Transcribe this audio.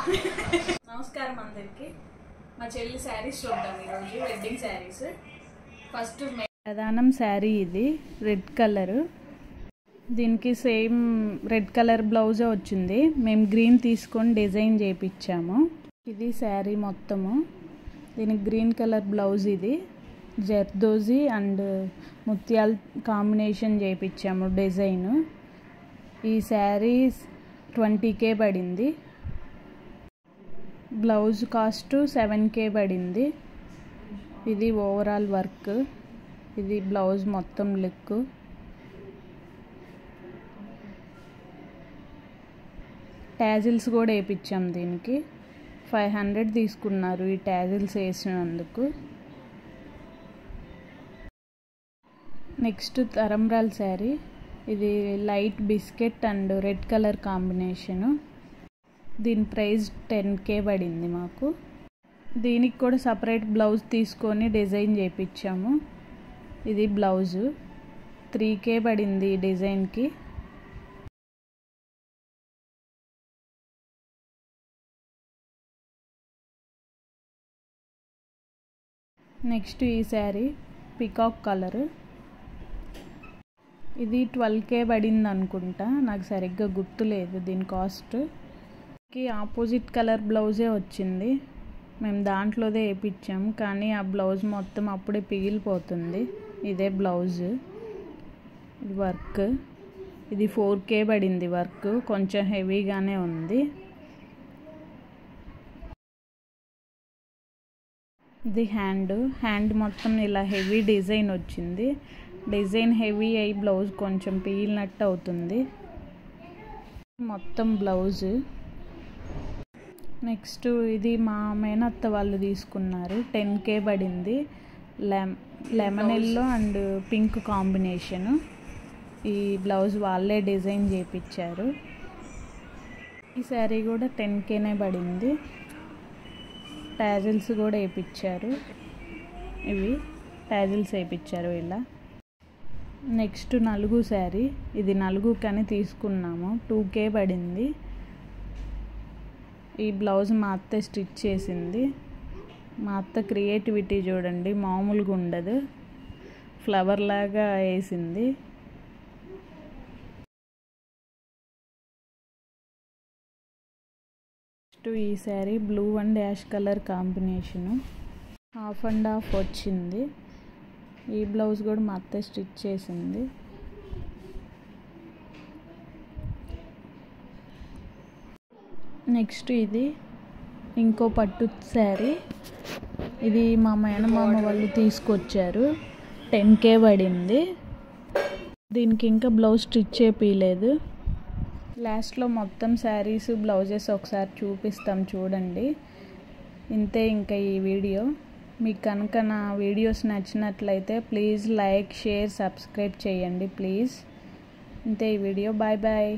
నమస్కారం అందరికి. మా చెల్లి శారీస్ చూద్దాం ఈరోజు. వెడ్డింగ్ శారీస్. ఫస్ట్ ప్రధానం శారీ ఇది రెడ్ కలర్. దీనికి సేమ్ రెడ్ కలర్ బ్లౌజే వచ్చింది. మేము గ్రీన్ తీసుకొని డిజైన్ చేయించాము. ఇది శారీ మొత్తము. దీనికి గ్రీన్ కలర్ బ్లౌజ్. ఇది జర్దోజీ అండ్ ముత్యాల కాంబినేషన్ చేయించాము డిజైన్. ఈ శారీ 20K పడింది. బ్లౌజ్ కాస్ట్ 7K పడింది. ఇది ఓవరాల్ వర్క్. ఇది బ్లౌజ్ మొత్తం లుక్. ట్యాజిల్స్ కూడా వేయించాం. దీనికి 500 తీసుకున్నారు ఈ ట్యాజిల్స్ వేసినందుకు. నెక్స్ట్ తరంబ్రాల్ శారీ. ఇది light biscuit and red colour combination. దీని ప్రైస్ 10K పడింది మాకు. దీనికి కూడా సపరేట్ బ్లౌజ్ తీసుకొని డిజైన్ చేయించాము. ఇది బ్లౌజు 3K పడింది ఈ డిజైన్కి. నెక్స్ట్ ఈ శారీ పికాక్ కలర్. ఇది 12K పడింది అనుకుంటా, నాకు సరిగ్గా గుర్తులేదు దీని కాస్ట్. ఆపోజిట్ కలర్ బ్లౌజే వచ్చింది. మేము దాంట్లోదే వేయించాము, కానీ ఆ బ్లౌజ్ మొత్తం అప్పుడే పిగిలిపోతుంది. ఇదే బ్లౌజ్. ఇది వర్క్. ఇది 4K పడింది వర్క్. కొంచెం హెవీగానే ఉంది. ఇది హ్యాండ్ మొత్తం ఇలా హెవీ డిజైన్ వచ్చింది. డిజైన్ హెవీ అయి బ్లౌజ్ కొంచెం పీలినట్టు అవుతుంది. మొత్తం బ్లౌజ్. నెక్స్ట్ ఇది మా మేనత్త వాళ్ళు తీసుకున్నారు. 10K పడింది. Lemon yellow and pink combination. ఈ బ్లౌజ్ వాళ్ళే డిజైన్ చేయించారు. ఈ శారీ కూడా 10Kనే పడింది. ట్యాజిల్స్ కూడా వేయించారు. ఇవి ట్యాజిల్స్ వేయించారు ఇలా. నెక్స్ట్ నలుగు శారీ. ఇది నలుగు కానీ తీసుకున్నాము. 2K పడింది. ఈ బ్లౌజ్ మా అత్త స్టిచ్ చేసింది. మా అత్త క్రియేటివిటీ చూడండి, మామూలుగా ఉండదు. ఫ్లవర్ లాగా వేసింది. నెక్స్ట్ ఈ sari blue and ash colour combination. Half and half వచ్చింది. ఈ బ్లౌజ్ కూడా మా అత్త స్టిచ్ చేసింది. నెక్స్ట్ ఇది ఇంకో పట్టు శారీ. ఇది మా మేనమామ వాళ్ళు తీసుకొచ్చారు. 10K పడింది. దీనికి ఇంకా బ్లౌజ్ స్టిచ్ చేపియలేదు. లాస్ట్లో మొత్తం శారీస్ బ్లౌజెస్ ఒకసారి చూపిస్తాం చూడండి. ఇంతే ఇంకా ఈ వీడియో. మీకు కనుక నా వీడియోస్ నచ్చినట్లయితే ప్లీజ్ లైక్, షేర్, సబ్స్క్రైబ్ చేయండి ప్లీజ్. ఇంతే ఈ వీడియో. Bye bye.